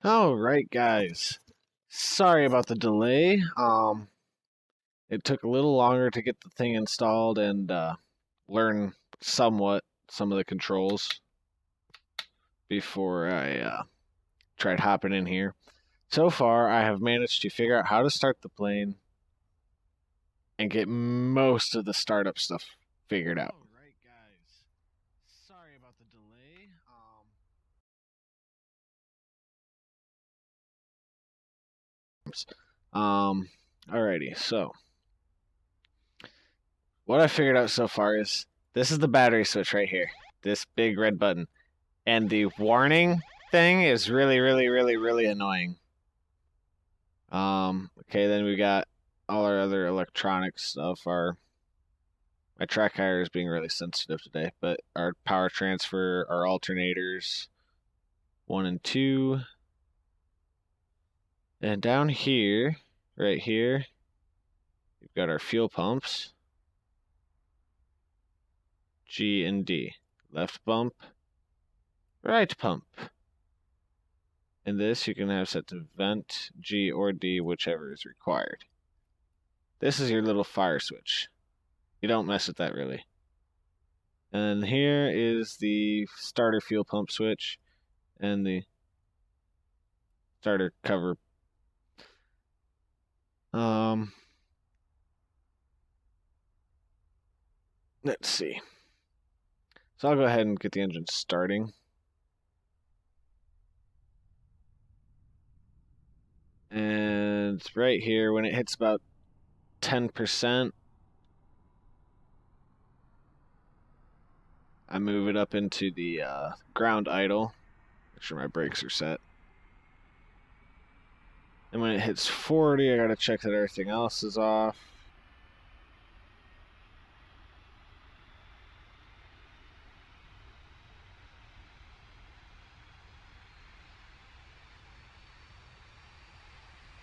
All right, guys. Sorry about the delay. It took a little longer to get the thing installed and learn somewhat some of the controls before I tried hopping in here. So far, I have managed to figure out how to start the plane and get most of the startup stuff figured out. All right, guys. Sorry about the delay. Alrighty, so what I figured out so far is this is the battery switch right here. This big red button. And the warning thing is really annoying. Okay, then we got all our other electronic stuff. My track hire is being really sensitive today, but our power transfer, our alternators, 1 and 2. And down here, right here, we've got our fuel pumps. G and D. Left bump, right pump. And this you can have set to vent, G or D, whichever is required. This is your little fire switch. You don't mess with that really. And here is the starter fuel pump switch and the starter cover. Let's see. So I'll go ahead and get the engine starting. And right here, when it hits about 10%, I move it up into the ground idle. Make sure my brakes are set. And when it hits 40, I gotta check that everything else is off.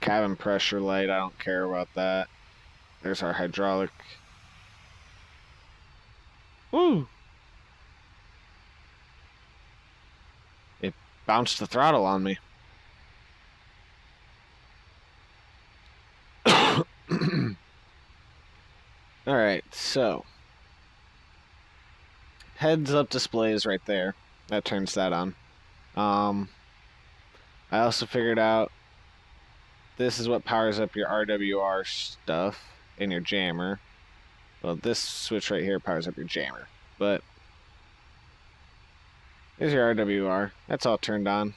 Cabin pressure light, I don't care about that. There's our hydraulic. Woo! It bounced the throttle on me. Alright, so heads up display is right there. That turns that on. I also figured out this is what powers up your RWR stuff in your jammer. Well, this switch right here powers up your jammer. But there's your RWR. That's all turned on.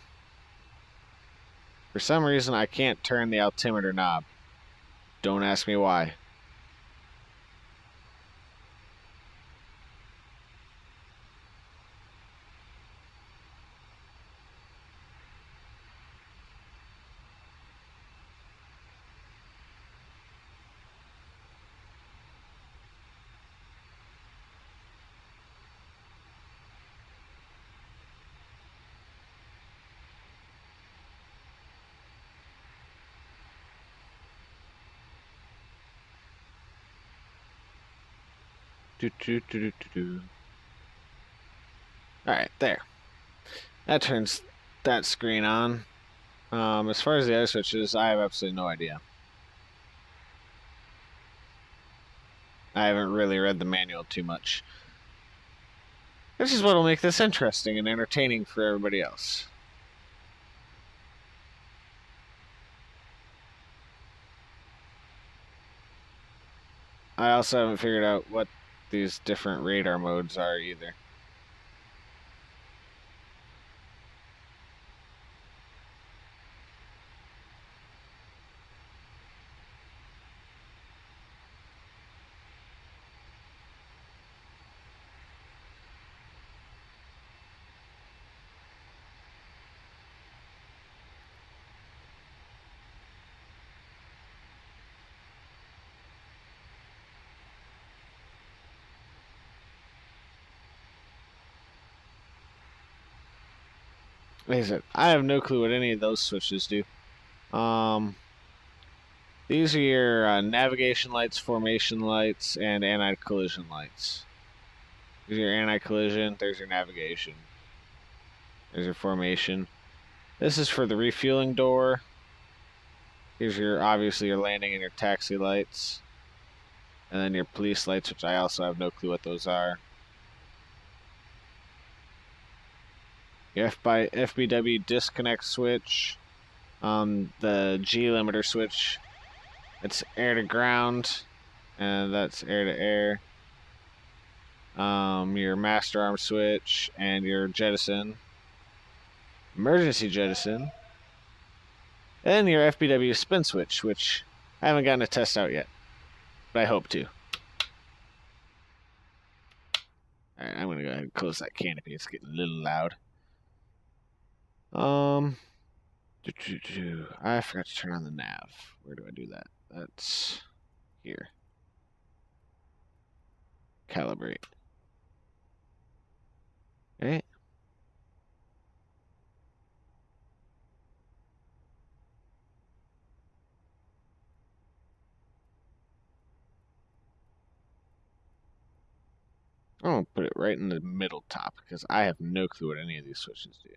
For some reason, I can't turn the altimeter knob. Don't ask me why. Alright, there. That turns that screen on. As far as the other switches, I have absolutely no idea. I haven't really read the manual too much. This is what will make this interesting and entertaining for everybody else. I also haven't figured out what these different radar modes are either. Like I said, I have no clue what any of those switches do. These are your navigation lights, formation lights, and anti-collision lights. There's your anti-collision, there's your navigation. There's your formation. This is for the refueling door. Here's your, obviously your landing and your taxi lights. And then your police lights, which I also have no clue what those are. Your FBW disconnect switch. The G limiter switch. It's air to ground. And that's air to air. Your master arm switch and your jettison. Emergency jettison. And your FBW spin switch, which I haven't gotten to test out yet. But I hope to. Alright, I'm gonna go ahead and close that canopy. It's getting a little loud. I forgot to turn on the nav. Where do I do that? That's here. Calibrate. Okay. I'm gonna put it right in the middle top because I have no clue what any of these switches do.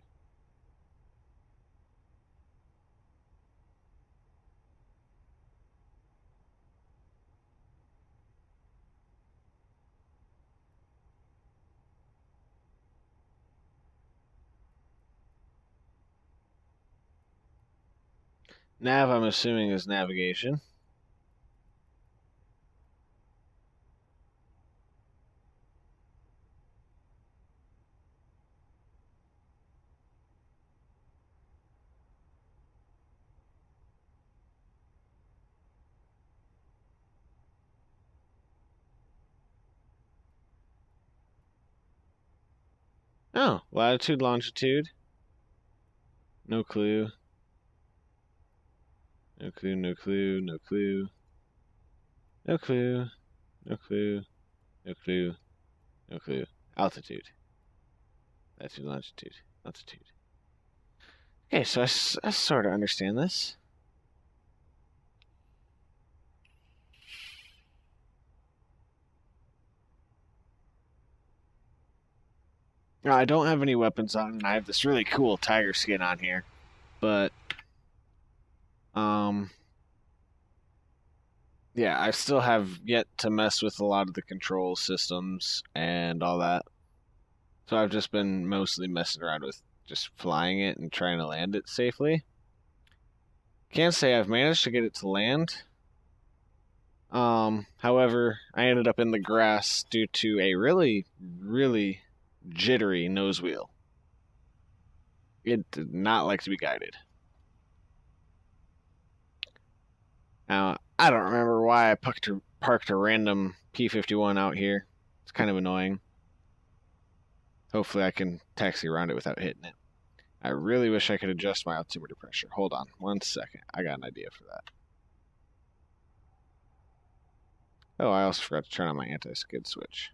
Nav, I'm assuming, is navigation. Oh, latitude, longitude. No clue. No clue, no clue, no clue. No clue. No clue. No clue. No clue. Altitude. Latitude, longitude, altitude. Okay, so I sort of understand this. Now, I don't have any weapons on, and I have this really cool tiger skin on here. But, yeah, I still have yet to mess with a lot of the control systems and all that. So I've just been mostly messing around with just flying it and trying to land it safely. Can't say I've managed to get it to land. However, I ended up in the grass due to a really, really jittery nose wheel. It did not like to be guided. Now, I don't remember why I parked a random P-51 out here. It's kind of annoying. Hopefully I can taxi around it without hitting it. I really wish I could adjust my altimeter pressure. Hold on 1 second. I got an idea for that. Oh, I also forgot to turn on my anti-skid switch.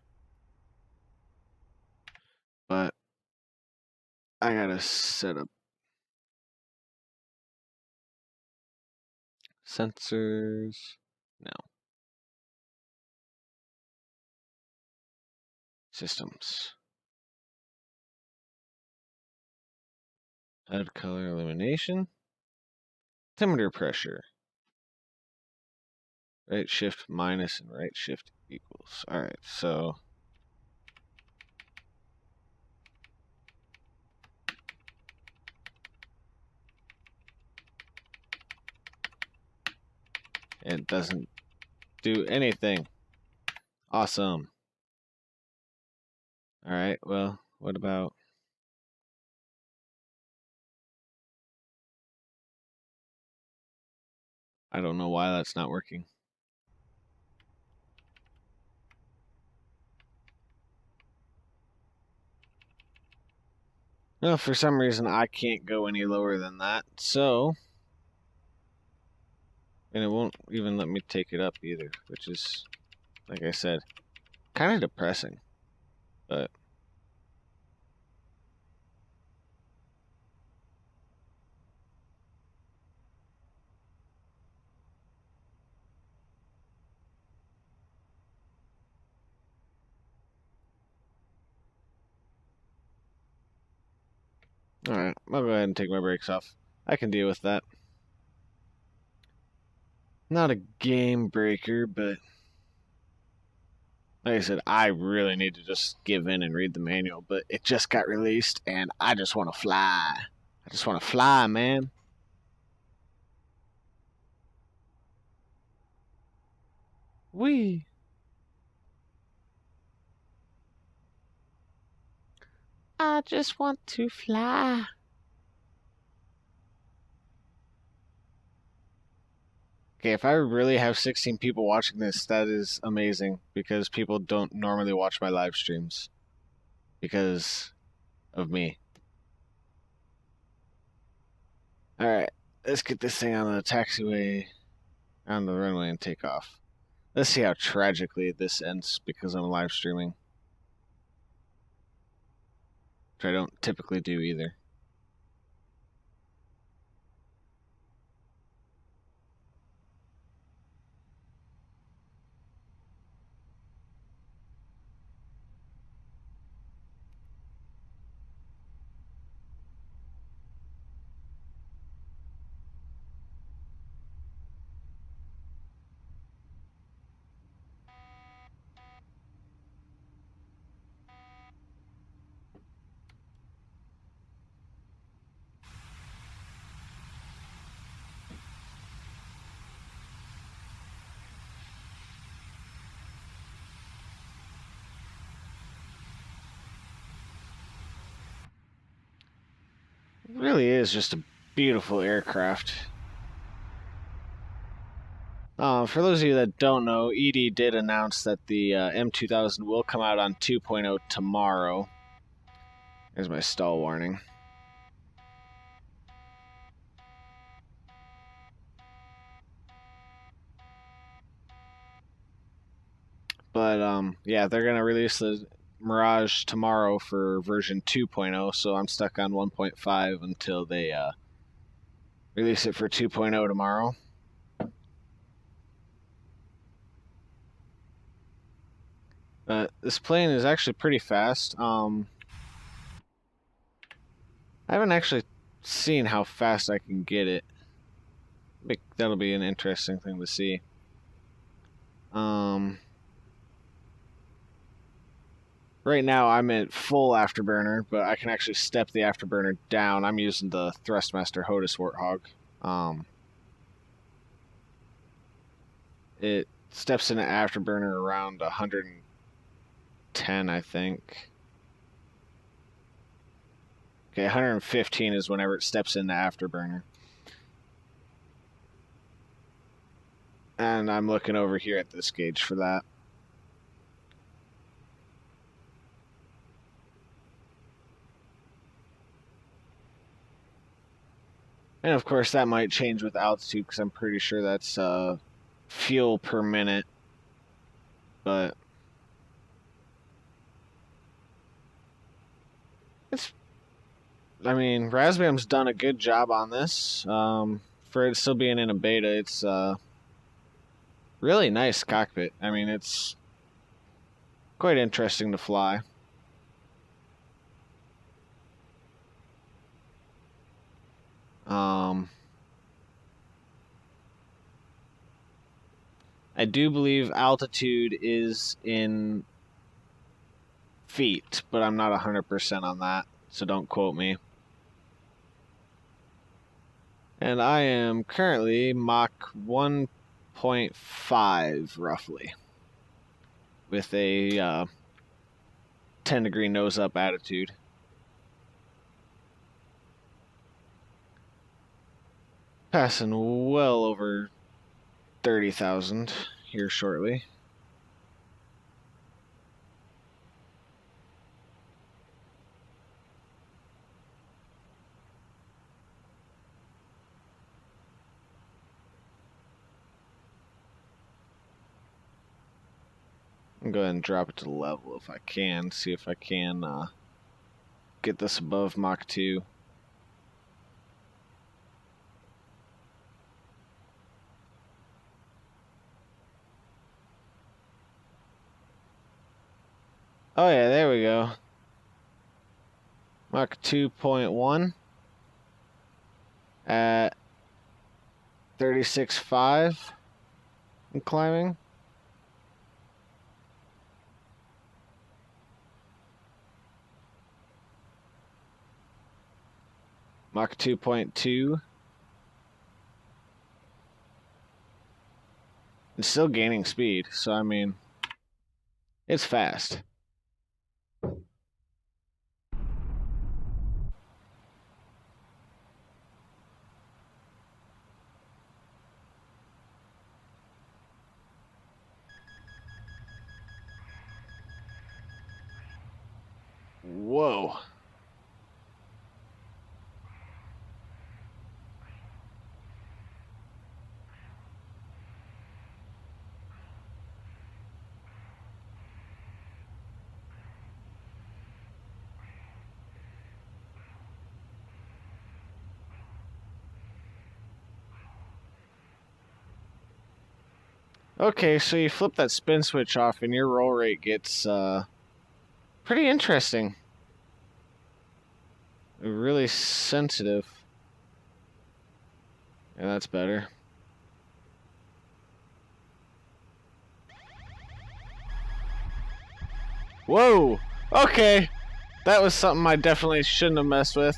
But I gotta set up sensors. No. Systems. HUD color illumination. Altimeter pressure. Right shift minus and right shift equals. Alright, so it doesn't do anything. Awesome. Alright, well, what about... I don't know why that's not working. Well, for some reason I can't go any lower than that, so... And it won't even let me take it up either, which is, like I said, kind of depressing. But... Alright, I'll go ahead and take my brakes off. I can deal with that. Not a game breaker, but like I said, I really need to just give in and read the manual, but it just got released and I just want to fly. I just want to fly, man. Whee! I just want to fly. Okay, if I really have 16 people watching this, that is amazing because people don't normally watch my live streams because of me. Alright, let's get this thing on the taxiway, on the runway, and take off. Let's see how tragically this ends because I'm live streaming. Which I don't typically do either. It really is just a beautiful aircraft. For those of you that don't know, ED did announce that the M2000 will come out on 2.0 tomorrow. There's my stall warning. But yeah, they're gonna release the Mirage tomorrow for version 2.0, so I'm stuck on 1.5 until they release it for 2.0 tomorrow. This plane is actually pretty fast. I haven't actually seen how fast I can get it. That'll be an interesting thing to see. Right now I'm at full afterburner, but I can actually step the afterburner down. I'm using the Thrustmaster HOTAS Warthog. It steps into afterburner around 110, I think. Okay, 115 is whenever it steps into afterburner. And I'm looking over here at this gauge for that. And of course that might change with altitude because I'm pretty sure that's fuel per minute. But I mean, Raspbian's done a good job on this. For it still being in a beta, it's really nice cockpit. I mean, it's quite interesting to fly. I do believe altitude is in feet, but I'm not 100% on that, so don't quote me. And I am currently Mach 1.5, roughly, with a 10-degree nose-up attitude. Passing well over 30,000 here shortly. I'm going to go ahead and drop it to level if I can, see if I can get this above Mach 2. Oh yeah, there we go. Mach 2.1. at 36.5 and climbing. Mach 2.2. And still gaining speed, so I mean, it's fast. Whoa. Okay, so you flip that spin switch off and your roll rate gets pretty interesting. Really sensitive. Yeah, that's better. Whoa! Okay! That was something I definitely shouldn't have messed with.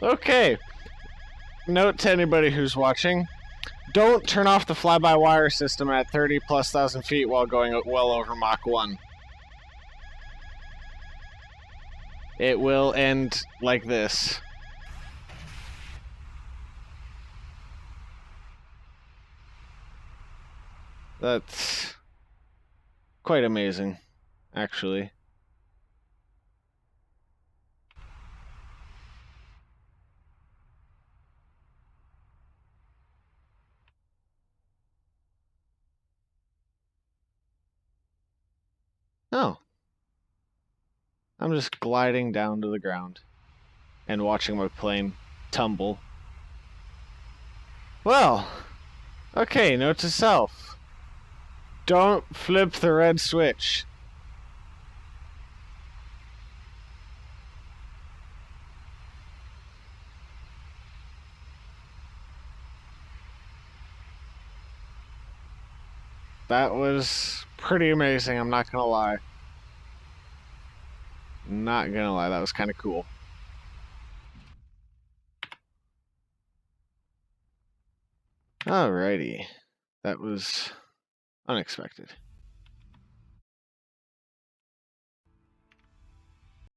Okay. Note to anybody who's watching, don't turn off the fly-by-wire system at 30+ thousand feet while going well over Mach 1. It will end like this. That's quite amazing, actually. Oh. I'm just gliding down to the ground and watching my plane tumble. Well, okay, note to self. Don't flip the red switch. That was pretty amazing, I'm not gonna lie. Not gonna lie, that was kind of cool. Alrighty. That was unexpected.